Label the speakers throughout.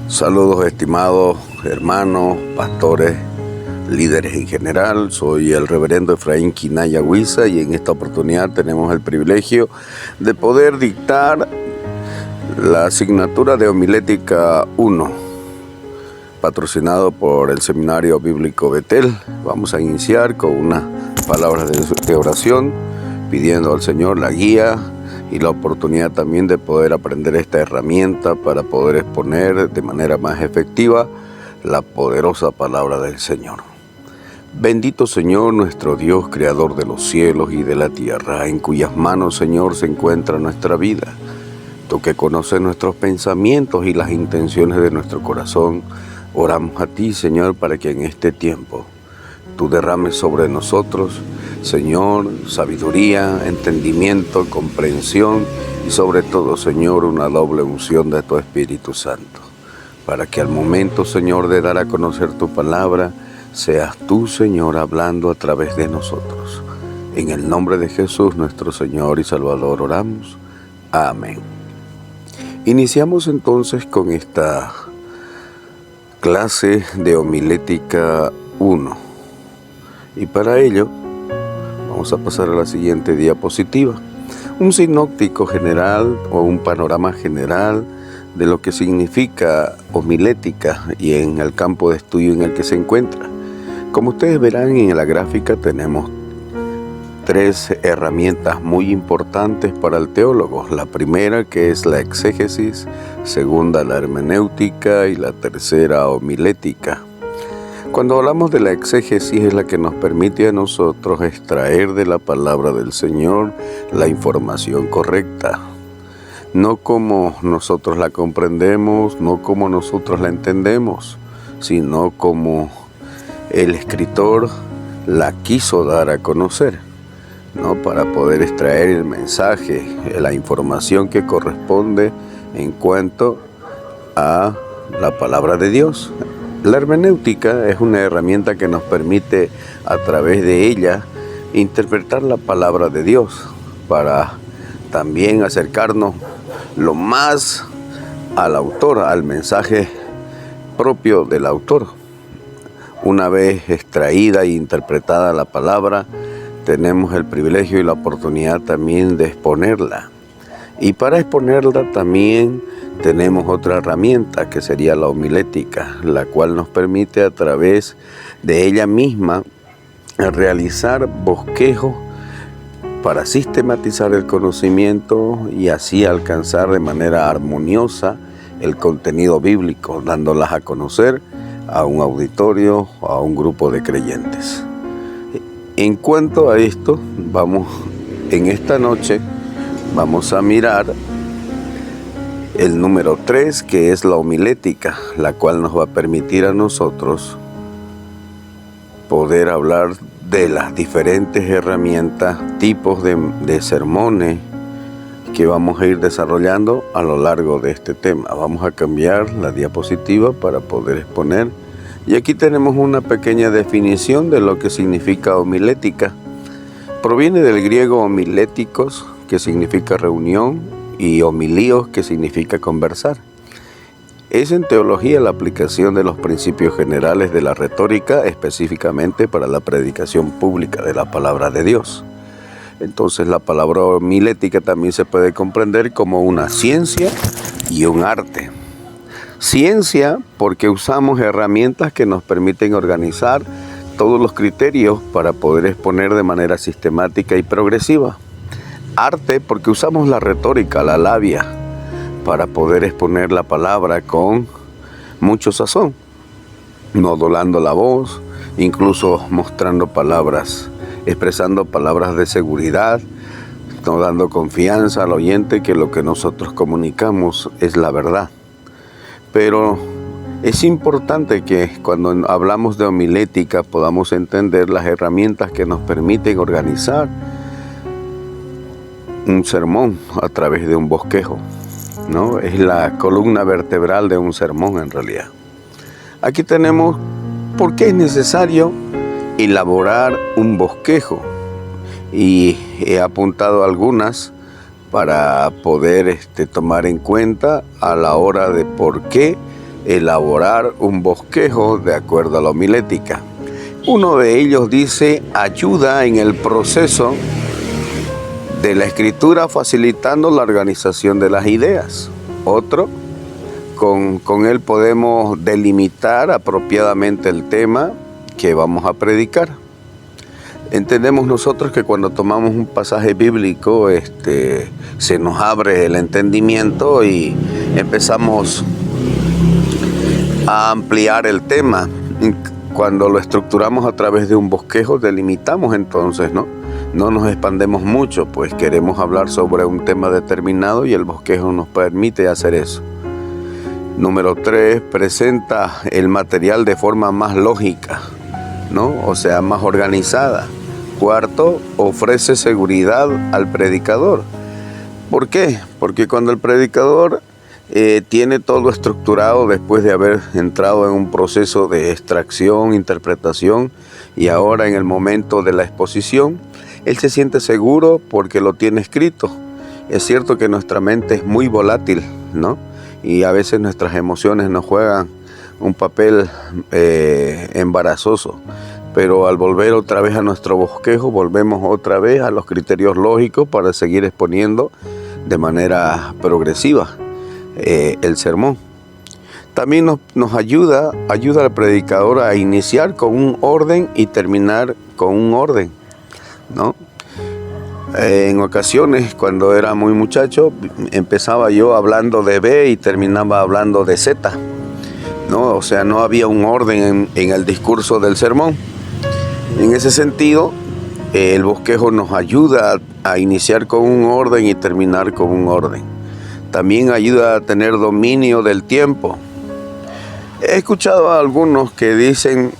Speaker 1: Saludos estimados hermanos, pastores, líderes en general. Soy el reverendo Efraín Quinaya Huiza y en esta oportunidad tenemos el privilegio de poder dictar la asignatura de Homilética 1, patrocinado por el Seminario Bíblico Betel. Vamos a iniciar con unas palabras de oración, pidiendo al Señor la guía y la oportunidad también de poder aprender esta herramienta para poder exponer de manera más efectiva la poderosa palabra del Señor. Bendito Señor, nuestro Dios, creador de los cielos y de la tierra, en cuyas manos, Señor, se encuentra nuestra vida. Tú que conoces nuestros pensamientos y las intenciones de nuestro corazón, oramos a ti, Señor, para que en este tiempo tú derrames sobre nosotros, Señor, sabiduría, entendimiento, comprensión y sobre todo, Señor, una doble unción de tu Espíritu Santo, para que al momento, Señor, de dar a conocer tu palabra, seas tú, Señor, hablando a través de nosotros. En el nombre de Jesús, nuestro Señor y Salvador, oramos. Amén. Iniciamos entonces con esta clase de Homilética 1. Y para ello, vamos a pasar a la siguiente diapositiva. Un sinóptico general o un panorama general de lo que significa homilética y en el campo de estudio en el que se encuentra. Como ustedes verán en la gráfica, tenemos tres herramientas muy importantes para el teólogo. La primera, que es la exégesis, segunda, la hermenéutica y la tercera, homilética. Cuando hablamos de la exégesis, es la que nos permite a nosotros extraer de la palabra del Señor la información correcta. No como nosotros la comprendemos, no como nosotros la entendemos, sino como el escritor la quiso dar a conocer, ¿no? Para poder extraer el mensaje, la información que corresponde en cuanto a la palabra de Dios. La hermenéutica es una herramienta que nos permite a través de ella interpretar la palabra de Dios para también acercarnos lo más al autor, al mensaje propio del autor. Una vez extraída e interpretada la palabra, tenemos el privilegio y la oportunidad también de exponerla. Y para exponerla también tenemos otra herramienta que sería la homilética, la cual nos permite a través de ella misma realizar bosquejos para sistematizar el conocimiento y así alcanzar de manera armoniosa el contenido bíblico, dándolas a conocer a un auditorio o a un grupo de creyentes. En cuanto a esto, en esta noche vamos a mirar el número 3, que es la homilética, la cual nos va a permitir a nosotros poder hablar de las diferentes herramientas, tipos de sermones que vamos a ir desarrollando a lo largo de este tema. Vamos a cambiar la diapositiva para poder exponer. Y aquí tenemos una pequeña definición de lo que significa homilética. Proviene del griego homiléticos, que significa reunión, y homilíos, que significa conversar. Es en teología la aplicación de los principios generales de la retórica, específicamente para la predicación pública de la palabra de Dios. Entonces la palabra homilética también se puede comprender como una ciencia y un arte. Ciencia porque usamos herramientas que nos permiten organizar todos los criterios para poder exponer de manera sistemática y progresiva. Arte porque usamos la retórica, la labia, para poder exponer la palabra con mucho sazón, modulando la voz, incluso mostrando palabras, expresando palabras de seguridad, no dando confianza al oyente que lo que nosotros comunicamos es la verdad. Pero es importante que cuando hablamos de homilética podamos entender las herramientas que nos permiten organizar un sermón a través de un bosquejo, ¿no? Es la columna vertebral de un sermón en realidad. Aquí tenemos por qué es necesario elaborar un bosquejo y he apuntado algunas para poder tomar en cuenta a la hora de por qué elaborar un bosquejo de acuerdo a la homilética. Uno de ellos dice: ayuda en el proceso de la escritura facilitando la organización de las ideas. Otro, con él podemos delimitar apropiadamente el tema que vamos a predicar. Entendemos nosotros que cuando tomamos un pasaje bíblico, se nos abre el entendimiento y empezamos a ampliar el tema. Cuando lo estructuramos a través de un bosquejo, delimitamos entonces, ¿no? No nos expandemos mucho, pues queremos hablar sobre un tema determinado y el bosquejo nos permite hacer eso. Número 3, presenta el material de forma más lógica, ¿no? O sea, más organizada. Cuarto, ofrece seguridad al predicador. ¿Por qué? Porque cuando el predicador tiene todo estructurado después de haber entrado en un proceso de extracción, interpretación y ahora en el momento de la exposición, él se siente seguro porque lo tiene escrito. Es cierto que nuestra mente es muy volátil, ¿no? Y a veces nuestras emociones nos juegan un papel embarazoso. Pero al volver otra vez a nuestro bosquejo, volvemos otra vez a los criterios lógicos para seguir exponiendo de manera progresiva el sermón. También nos ayuda al predicador a iniciar con un orden y terminar con un orden, ¿no? En ocasiones, cuando era muy muchacho, empezaba yo hablando de B y terminaba hablando de Z, ¿no? O sea, no había un orden en el discurso del sermón. En ese sentido, el bosquejo nos ayuda a iniciar con un orden y terminar con un orden. También ayuda a tener dominio del tiempo. He escuchado a algunos que dicen,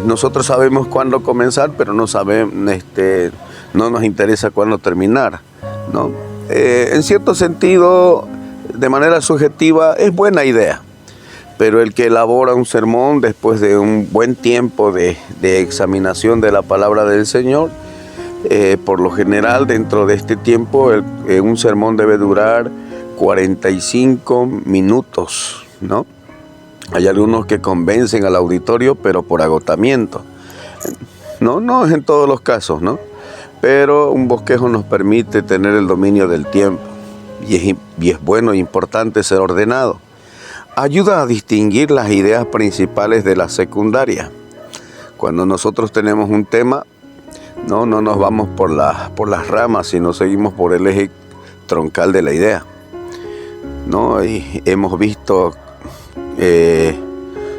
Speaker 1: nosotros sabemos cuándo comenzar, pero no nos interesa cuándo terminar, ¿no? En cierto sentido, de manera subjetiva, es buena idea. Pero el que elabora un sermón después de un buen tiempo de examinación de la palabra del Señor, por lo general dentro de este tiempo un sermón debe durar 45 minutos, ¿no? Hay algunos que convencen al auditorio, pero por agotamiento. No es en todos los casos, ¿no? Pero un bosquejo nos permite tener el dominio del tiempo y es bueno e importante ser ordenado. Ayuda a distinguir las ideas principales de la secundaria. Cuando nosotros tenemos un tema, no nos vamos por las ramas, sino seguimos por el eje troncal de la idea, ¿no? Y hemos visto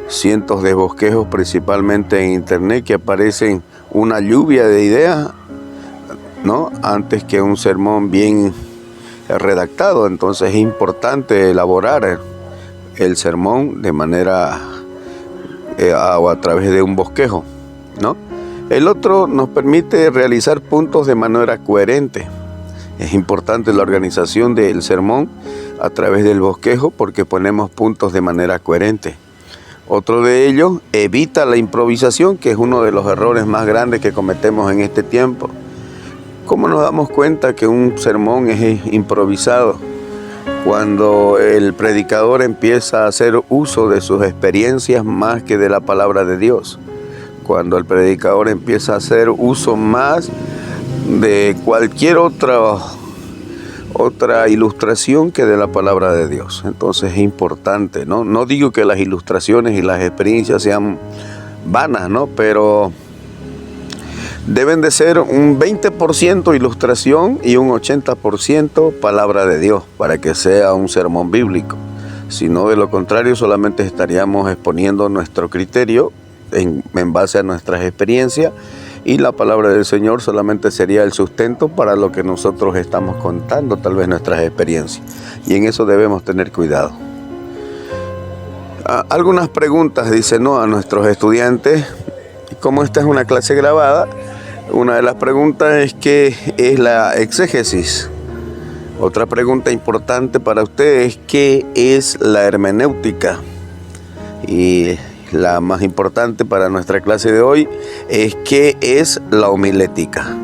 Speaker 1: cientos de bosquejos, principalmente en internet, que aparecen una lluvia de ideas, ¿no? Antes que un sermón bien redactado. Entonces es importante elaborar el sermón de manera o a través de un bosquejo, ¿no? El otro nos permite realizar puntos de manera coherente. Es importante la organización del sermón a través del bosquejo porque ponemos puntos de manera coherente. Otro de ellos, evita la improvisación, que es uno de los errores más grandes que cometemos en este tiempo. ¿Cómo nos damos cuenta que un sermón es improvisado? Cuando el predicador empieza a hacer uso de sus experiencias más que de la palabra de Dios. Cuando el predicador empieza a hacer uso más de cualquier otra ilustración que de la palabra de Dios. Entonces es importante, ¿no? No digo que las ilustraciones y las experiencias sean vanas, ¿no? Pero deben de ser un 20% ilustración y un 80% palabra de Dios para que sea un sermón bíblico. Si no, de lo contrario, solamente estaríamos exponiendo nuestro criterio en base a nuestras experiencias y la palabra del Señor solamente sería el sustento para lo que nosotros estamos contando, tal vez nuestras experiencias. Y en eso debemos tener cuidado. Algunas preguntas, dice, ¿no?, a nuestros estudiantes. Como esta es una clase grabada, una de las preguntas es ¿qué es la exégesis? Otra pregunta importante para ustedes es ¿qué es la hermenéutica? Y la más importante para nuestra clase de hoy es ¿qué es la homilética?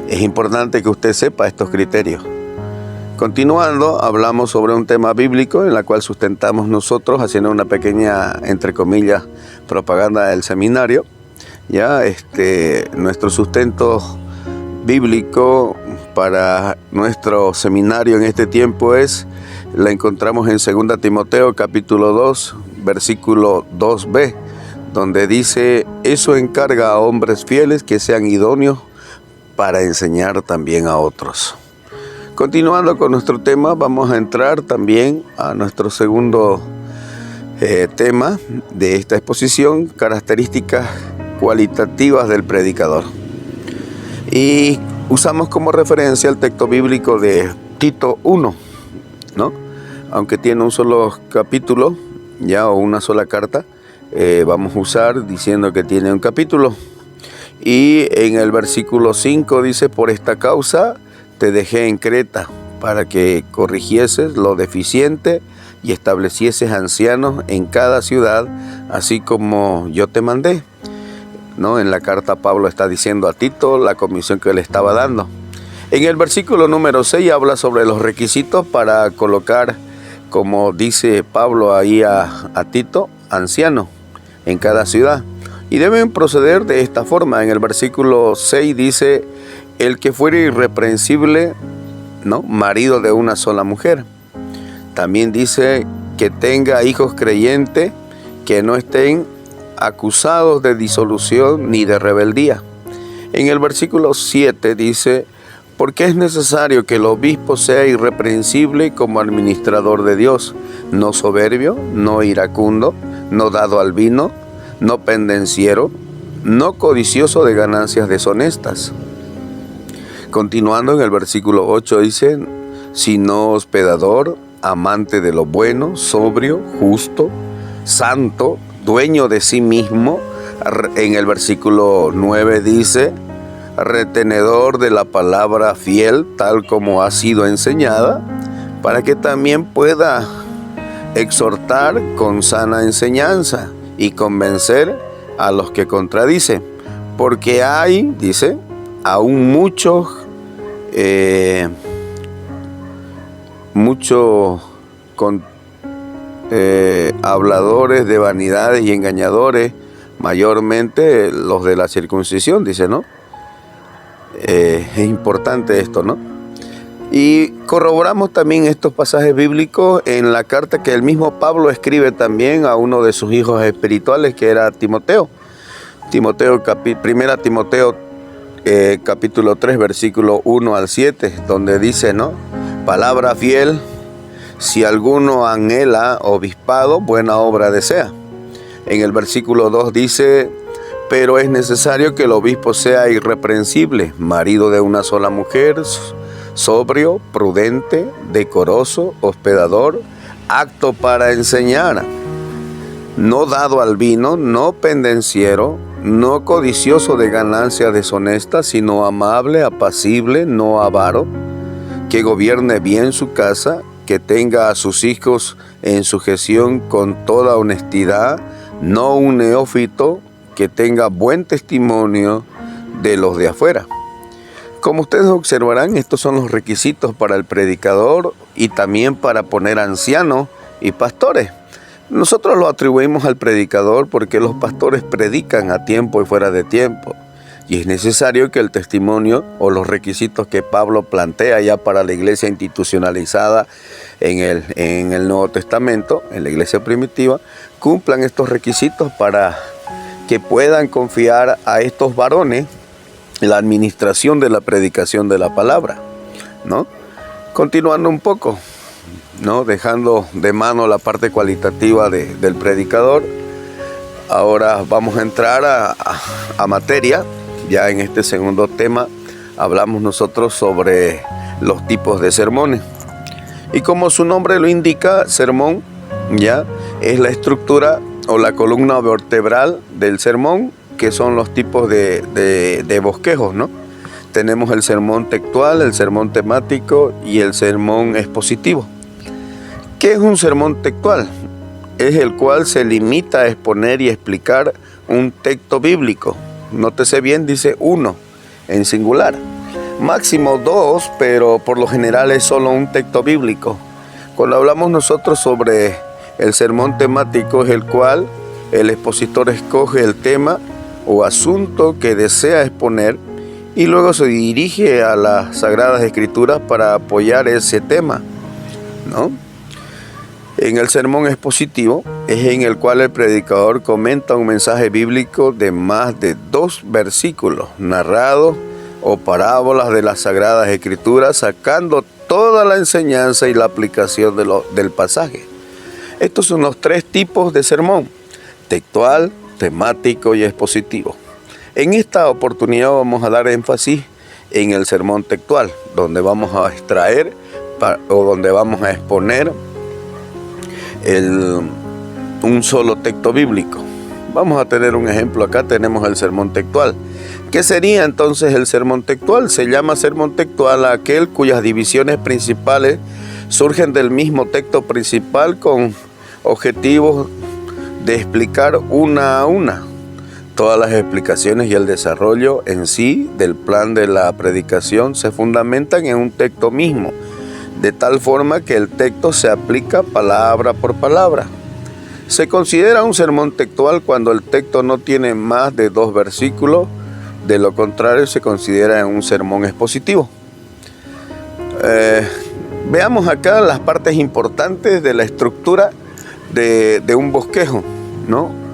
Speaker 1: Es importante que usted sepa estos criterios. Continuando, hablamos sobre un tema bíblico en la cual sustentamos nosotros haciendo una pequeña, entre comillas, propaganda del seminario. Ya, nuestro sustento bíblico para nuestro seminario en este tiempo la encontramos en 2 Timoteo capítulo 2, versículo 2b, donde dice: eso encarga a hombres fieles que sean idóneos para enseñar también a otros. Continuando con nuestro tema, vamos a entrar también a nuestro segundo tema de esta exposición, características cualitativas del predicador. Y usamos como referencia el texto bíblico de Tito 1, ¿no? Aunque tiene un solo capítulo, ya, o una sola carta, vamos a usar diciendo que tiene un capítulo. Y en el versículo 5 dice: por esta causa te dejé en Creta, para que corrigieses lo deficiente y establecieses ancianos en cada ciudad, así como yo te mandé. ¿No? En la carta Pablo está diciendo a Tito la comisión que le estaba dando. En el versículo número 6 habla sobre los requisitos para colocar, como dice Pablo ahí a Tito, anciano en cada ciudad. Y deben proceder de esta forma. En el versículo 6 dice: el que fuere irreprensible, ¿no?, marido de una sola mujer. También dice que tenga hijos creyentes, que no estén acusados de disolución ni de rebeldía. En el versículo 7 dice: porque es necesario que el obispo sea irreprensible como administrador de Dios, no soberbio, no iracundo, no dado al vino, no pendenciero, no codicioso de ganancias deshonestas. Continuando en el versículo 8 dice: sino hospedador, amante de lo bueno, sobrio, justo, santo, dueño de sí mismo. En el versículo 9 dice: retenedor de la palabra, fiel, tal como ha sido enseñada, para que también pueda exhortar con sana enseñanza y convencer a los que contradicen. Porque hay, dice, aún muchos habladores de vanidades y engañadores, mayormente los de la circuncisión, dice, ¿no? Es importante esto, ¿no? Y corroboramos también estos pasajes bíblicos en la carta que el mismo Pablo escribe también a uno de sus hijos espirituales, que era Timoteo. Primera Timoteo capítulo 3, versículo 1 al 7, donde dice, ¿no? Palabra fiel, si alguno anhela obispado, buena obra desea. En el versículo 2 dice: pero es necesario que el obispo sea irreprensible, marido de una sola mujer, sobrio, prudente, decoroso, hospedador, apto para enseñar, no dado al vino, no pendenciero, no codicioso de ganancias deshonestas, sino amable, apacible, no avaro, que gobierne bien su casa, que tenga a sus hijos en sujeción con toda honestidad, no un neófito, que tenga buen testimonio de los de afuera. Como ustedes observarán, estos son los requisitos para el predicador y también para poner ancianos y pastores. Nosotros lo atribuimos al predicador porque los pastores predican a tiempo y fuera de tiempo. Y es necesario que el testimonio o los requisitos que Pablo plantea ya para la iglesia institucionalizada en el Nuevo Testamento, en la iglesia primitiva, cumplan estos requisitos para que puedan confiar a estos varones la administración de la predicación de la palabra, ¿no? Continuando un poco, ¿no?, dejando de mano la parte cualitativa del predicador, ahora vamos a entrar a materia. Ya en este segundo tema hablamos nosotros sobre los tipos de sermones. Y como su nombre lo indica, sermón, ya, es la estructura o la columna vertebral del sermón, que son los tipos de bosquejos, ¿no? Tenemos el sermón textual, el sermón temático y el sermón expositivo. ¿Qué es un sermón textual? Es el cual se limita a exponer y explicar un texto bíblico. Nótese bien, dice uno, en singular. máximo 2, pero por lo general es solo un texto bíblico. Cuando hablamos nosotros sobre el sermón temático, es el cual el expositor escoge el tema o asunto que desea exponer y luego se dirige a las Sagradas Escrituras para apoyar ese tema, ¿no? En el sermón expositivo es en el cual el predicador comenta un mensaje bíblico de más de 2 versículos narrados o parábolas de las Sagradas Escrituras, sacando toda la enseñanza y la aplicación del pasaje. Estos son los 3 tipos de sermón: textual, temático y expositivo. En esta oportunidad vamos a dar énfasis en el sermón textual, donde vamos a extraer o donde vamos a exponer un solo texto bíblico. Vamos a tener un ejemplo acá, tenemos el sermón textual. ¿Qué sería entonces el sermón textual? Se llama sermón textual a aquel cuyas divisiones principales surgen del mismo texto principal con objetivos de explicar una a una. Todas las explicaciones y el desarrollo en sí del plan de la predicación se fundamentan en un texto mismo, de tal forma que el texto se aplica palabra por palabra. Se considera un sermón textual cuando el texto no tiene más de 2 versículos, de lo contrario se considera un sermón expositivo. Veamos acá las partes importantes de la estructura de un bosquejo, ¿no?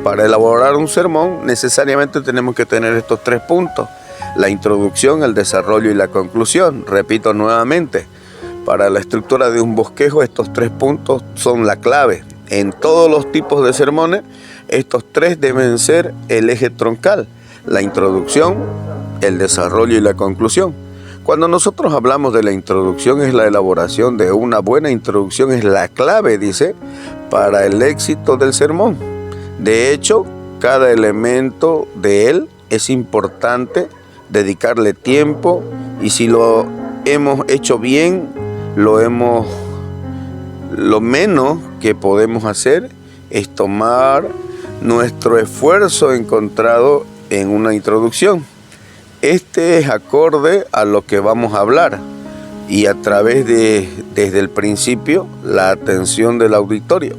Speaker 1: Para elaborar un sermón necesariamente tenemos que tener estos 3 puntos: la introducción, el desarrollo y la conclusión. Repito nuevamente, para la estructura de un bosquejo estos 3 puntos son la clave. En todos los tipos de sermones, estos 3 deben ser el eje troncal: la introducción, el desarrollo y la conclusión. Cuando nosotros hablamos de la introducción, es la elaboración de una buena introducción, es la clave, dice, para el éxito del sermón. De hecho, cada elemento de él es importante dedicarle tiempo, y si lo hemos hecho bien, lo menos que podemos hacer es tomar nuestro esfuerzo encontrado en una introducción. Este es acorde a lo que vamos a hablar y a través desde el principio, la atención del auditorio.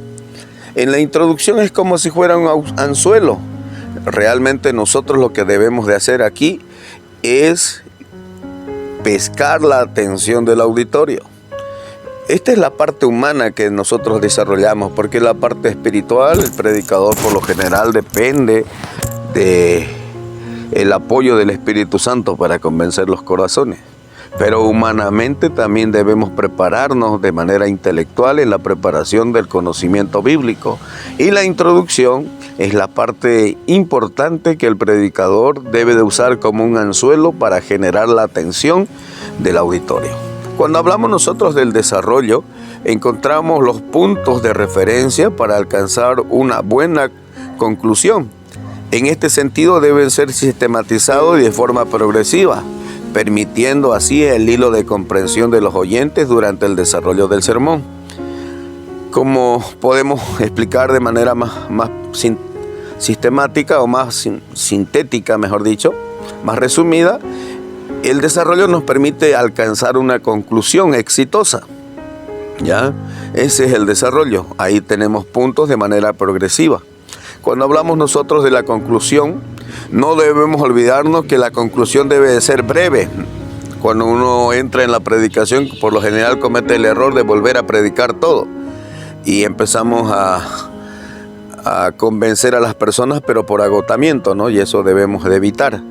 Speaker 1: En la introducción es como si fuera un anzuelo. Realmente nosotros lo que debemos de hacer aquí es pescar la atención del auditorio. Esta es la parte humana que nosotros desarrollamos, porque la parte espiritual, el predicador por lo general depende del apoyo del Espíritu Santo para convencer los corazones. Pero humanamente también debemos prepararnos de manera intelectual en la preparación del conocimiento bíblico. Y la introducción es la parte importante que el predicador debe de usar como un anzuelo para generar la atención del auditorio. Cuando hablamos nosotros del desarrollo, encontramos los puntos de referencia para alcanzar una buena conclusión. En este sentido deben ser sistematizados y de forma progresiva, permitiendo así el hilo de comprensión de los oyentes durante el desarrollo del sermón. Como podemos explicar de manera más sistemática o más sintética, mejor dicho, más resumida, el desarrollo nos permite alcanzar una conclusión exitosa. ¿Ya? Ese es el desarrollo. Ahí tenemos puntos de manera progresiva. Cuando hablamos nosotros de la conclusión, no debemos olvidarnos que la conclusión debe de ser breve. Cuando uno entra en la predicación, por lo general comete el error de volver a predicar todo. Y empezamos a convencer a las personas, pero por agotamiento, ¿no? Y eso debemos de evitar.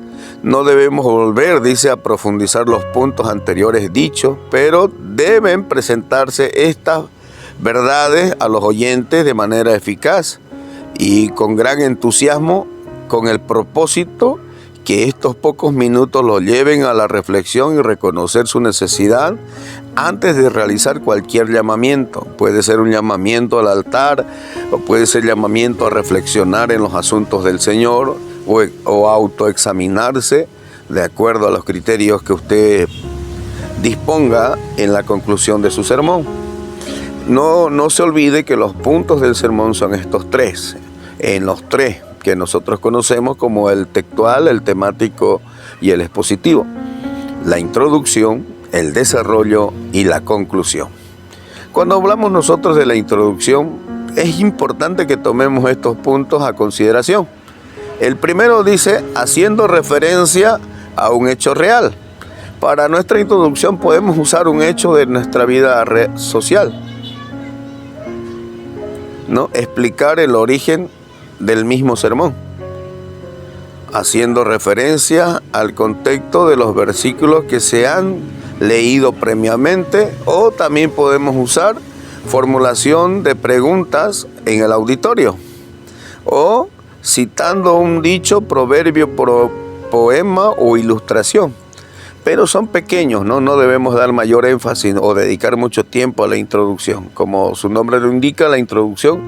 Speaker 1: No debemos volver, dice, a profundizar los puntos anteriores dichos, pero deben presentarse estas verdades a los oyentes de manera eficaz y con gran entusiasmo, con el propósito que estos pocos minutos los lleven a la reflexión y reconocer su necesidad antes de realizar cualquier llamamiento. Puede ser un llamamiento al altar, o puede ser llamamiento a reflexionar en los asuntos del Señor, o autoexaminarse de acuerdo a los criterios que usted disponga en la conclusión de su sermón. No se olvide que los puntos del sermón son estos 3, en los 3 que nosotros conocemos como el textual, el temático y el expositivo. la introducción, el desarrollo y la conclusión. Cuando hablamos nosotros de la introducción, es importante que tomemos estos puntos a consideración. El primero dice, haciendo referencia a un hecho real. Para nuestra introducción podemos usar un hecho de nuestra vida social, ¿no? Explicar el origen del mismo sermón, haciendo referencia al contexto de los versículos que se han leído previamente, o también podemos usar formulación de preguntas en el auditorio, o citando un dicho, proverbio, poema o ilustración. Pero son pequeños, ¿no? No debemos dar mayor énfasis o dedicar mucho tiempo a la introducción. Como su nombre lo indica, la introducción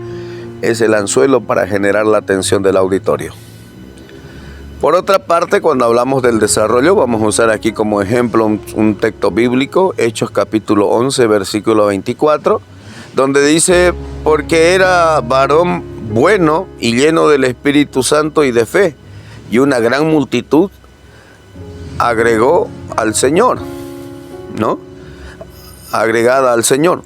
Speaker 1: es el anzuelo para generar la atención del auditorio. Por otra parte, cuando hablamos del desarrollo, vamos a usar aquí como ejemplo un texto bíblico, Hechos capítulo 11, versículo 24, donde dice, porque era varón bueno y lleno del Espíritu Santo y de fe, y una gran multitud agregó al Señor, ¿no? Agregada al Señor.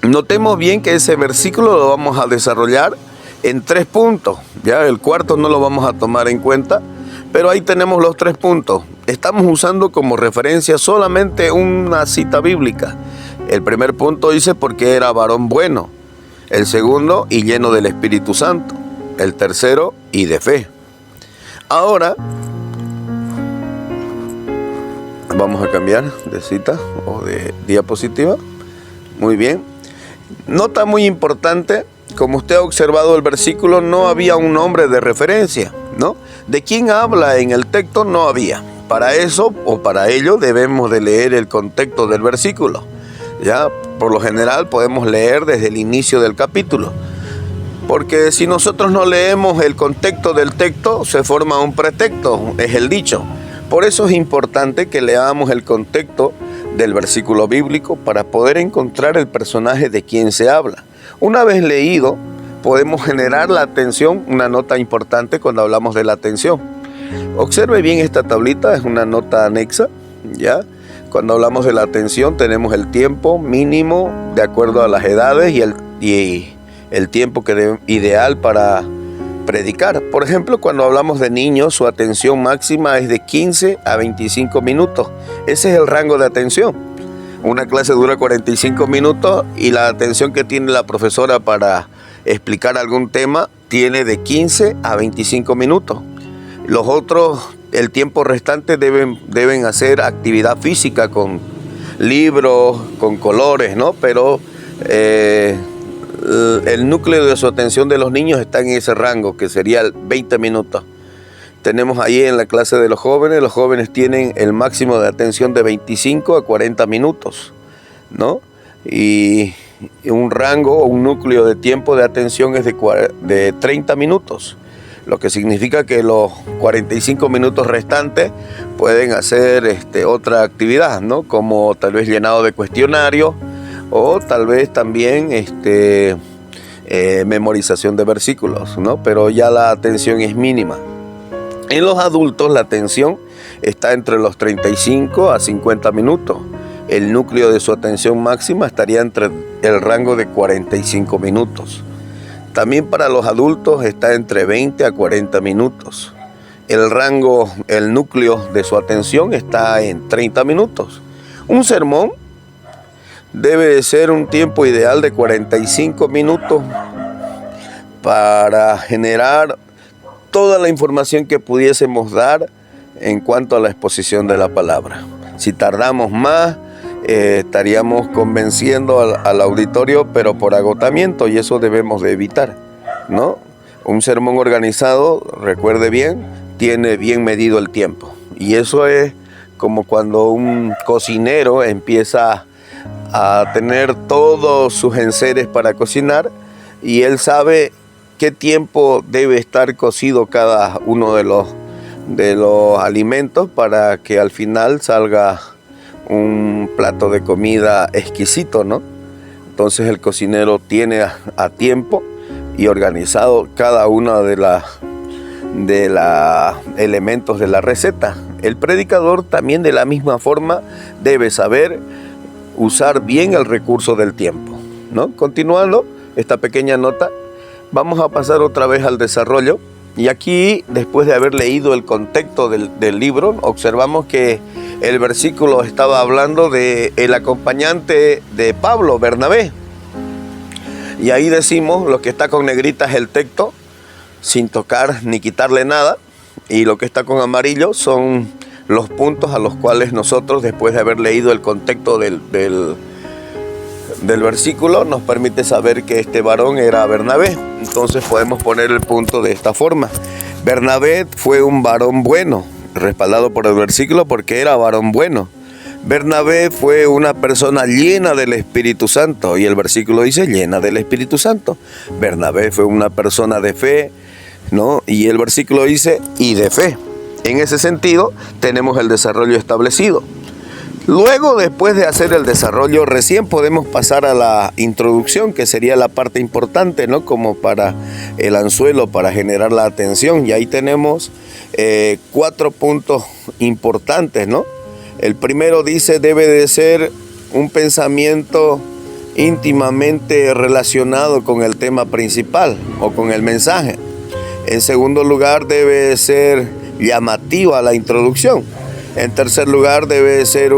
Speaker 1: Notemos bien que ese versículo lo vamos a desarrollar en 3 puntos. Ya el cuarto no lo vamos a tomar en cuenta, pero ahí tenemos los 3 puntos. Estamos usando como referencia solamente una cita bíblica. El primer punto dice porque era varón bueno. El segundo, y lleno del Espíritu Santo. El tercero, y de fe. Ahora vamos a cambiar de cita o de diapositiva. Muy bien. Nota muy importante, como usted ha observado el versículo, no había un nombre de referencia, ¿no? De quién habla en el texto no había. Para eso o para ello debemos de leer el contexto del versículo. Ya, por lo general podemos leer desde el inicio del capítulo. Porque si nosotros no leemos el contexto del texto, se forma un pretexto, es el dicho. Por eso es importante que leamos el contexto del versículo bíblico para poder encontrar el personaje de quien se habla. Una vez leído, podemos generar la atención, una nota importante cuando hablamos de la atención. Observe bien esta tablita, es una nota anexa, ¿ya? Cuando hablamos de la atención tenemos el tiempo mínimo de acuerdo a las edades y el tiempo ideal para predicar. Por ejemplo, cuando hablamos de niños, su atención máxima es de 15 a 25 minutos. Ese es el rango de atención. Una clase dura 45 minutos y la atención que tiene la profesora para explicar algún tema tiene de 15 a 25 minutos. Los otros, el tiempo restante deben hacer actividad física con libros, con colores, ¿no? Pero el núcleo de su atención de los niños está en ese rango, que sería 20 minutos. Tenemos ahí en la clase de los jóvenes tienen el máximo de atención de 25 a 40 minutos, ¿no? Y un rango o un núcleo de tiempo de atención es de 30 minutos, lo que significa que los 45 minutos restantes pueden hacer otra actividad, ¿no? Como tal vez llenado de cuestionarios o tal vez también memorización de versículos, ¿no? Pero ya la atención es mínima. En los adultos la atención está entre los 35 a 50 minutos. El núcleo de su atención máxima estaría entre el rango de 45 minutos. También para los adultos está entre 20 a 40 minutos. El núcleo de su atención está en 30 minutos. Un sermón debe de ser un tiempo ideal de 45 minutos para generar toda la información que pudiésemos dar en cuanto a la exposición de la palabra. Si tardamos más, estaríamos convenciendo al auditorio, pero por agotamiento, y eso debemos de evitar, ¿no? Un sermón organizado, recuerde bien, tiene bien medido el tiempo. Y eso es como cuando un cocinero empieza a tener todos sus enseres para cocinar y él sabe qué tiempo debe estar cocido cada uno de los alimentos para que al final salga un plato de comida exquisito, ¿no? Entonces el cocinero tiene a tiempo y organizado cada uno de los elementos de la receta. El predicador también de la misma forma debe saber usar bien el recurso del tiempo, ¿no? Continuando esta pequeña nota, vamos a pasar otra vez al desarrollo. Y aquí, después de haber leído el contexto del libro, observamos que el versículo estaba hablando de el acompañante de Pablo, Bernabé. Y ahí decimos, lo que está con negrita es el texto, sin tocar ni quitarle nada. Y lo que está con amarillo son los puntos a los cuales nosotros, después de haber leído el contexto del versículo, nos permite saber que este varón era Bernabé. Entonces podemos poner el punto de esta forma. Bernabé fue un varón bueno, respaldado por el versículo porque era varón bueno. Bernabé fue una persona llena del Espíritu Santo, y el versículo dice llena del Espíritu Santo. Bernabé fue una persona de fe, ¿no? Y el versículo dice y de fe. En ese sentido tenemos el desarrollo establecido. Luego, después de hacer el desarrollo, recién podemos pasar a la introducción, que sería la parte importante, ¿no? Como para el anzuelo, para generar la atención. Y ahí tenemos 4 puntos importantes, ¿no? El primero dice, debe de ser un pensamiento íntimamente relacionado con el tema principal o con el mensaje. En segundo lugar, debe ser llamativa la introducción. En tercer lugar, debe ser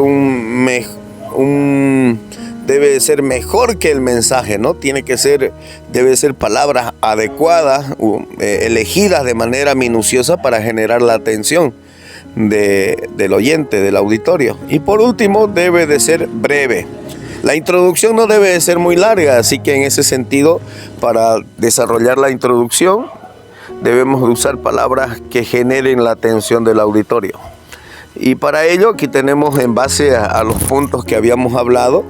Speaker 1: debe ser mejor que el mensaje, ¿no? Debe ser palabras adecuadas, elegidas de manera minuciosa para generar la atención del oyente, del auditorio. Y por último, debe de ser breve. La introducción no debe de ser muy larga, así que en ese sentido, para desarrollar la introducción, debemos de usar palabras que generen la atención del auditorio. Y para ello, aquí tenemos, en base a los puntos que habíamos hablado,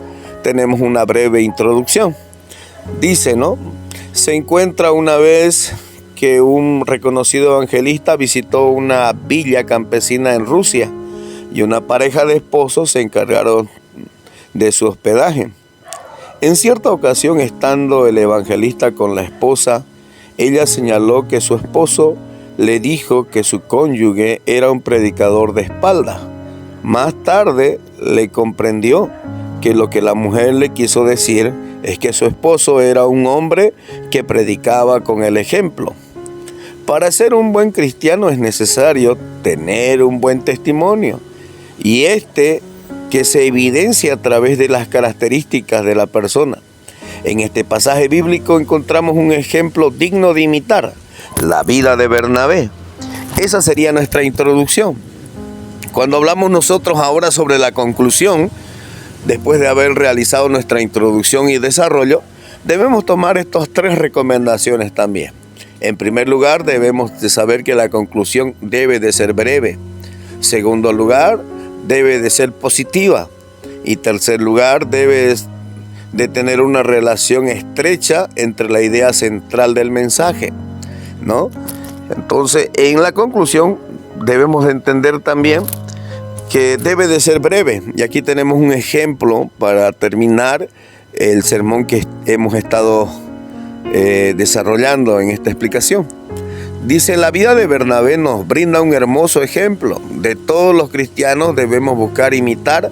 Speaker 1: tenemos una breve introducción. Dice, ¿no? Se encuentra una vez que un reconocido evangelista visitó una villa campesina en Rusia y una pareja de esposos se encargaron de su hospedaje. En cierta ocasión, estando el evangelista con la esposa, ella señaló que su esposo le dijo que su cónyuge era un predicador de espalda. Más tarde le comprendió que lo que la mujer le quiso decir es que su esposo era un hombre que predicaba con el ejemplo. Para ser un buen cristiano es necesario tener un buen testimonio, y que se evidencia a través de las características de la persona. En este pasaje bíblico encontramos un ejemplo digno de imitar, la vida de Bernabé. Esa sería nuestra introducción. Cuando hablamos nosotros ahora sobre la conclusión, después de haber realizado nuestra introducción y desarrollo, debemos tomar estas 3 recomendaciones también. En primer lugar, debemos de saber que la conclusión debe de ser breve. Segundo lugar, debe de ser positiva. Y tercer lugar, debe de tener una relación estrecha entre la idea central del mensaje, ¿no? Entonces, en la conclusión debemos entender también que debe de ser breve. Y aquí tenemos un ejemplo para terminar el sermón que hemos estado desarrollando en esta explicación. Dice, la vida de Bernabé nos brinda un hermoso ejemplo. De todos los cristianos debemos buscar imitar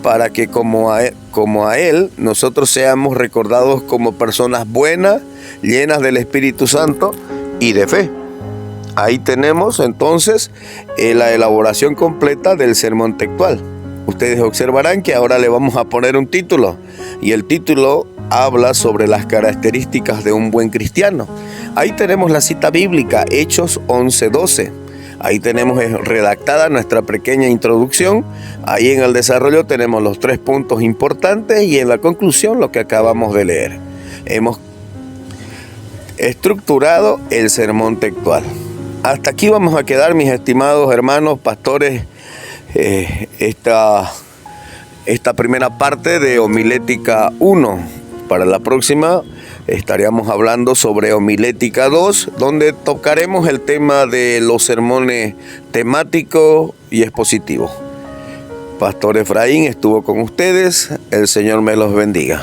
Speaker 1: para que como a él nosotros seamos recordados como personas buenas, llenas del Espíritu Santo y de fe. Ahí tenemos entonces la elaboración completa del sermón textual. Ustedes observarán que ahora le vamos a poner un título, y el título habla sobre las características de un buen cristiano. Ahí tenemos la cita bíblica, Hechos 11:12. Ahí tenemos redactada nuestra pequeña introducción. Ahí en el desarrollo tenemos los 3 puntos importantes, y en la conclusión lo que acabamos de leer. Hemos estructurado el sermón textual. Hasta aquí vamos a quedar, mis estimados hermanos pastores, esta primera parte de Homilética 1. Para la próxima estaríamos hablando sobre Homilética 2, donde tocaremos el tema de los sermones temáticos y expositivos. Pastor Efraín estuvo con ustedes. El Señor me los bendiga.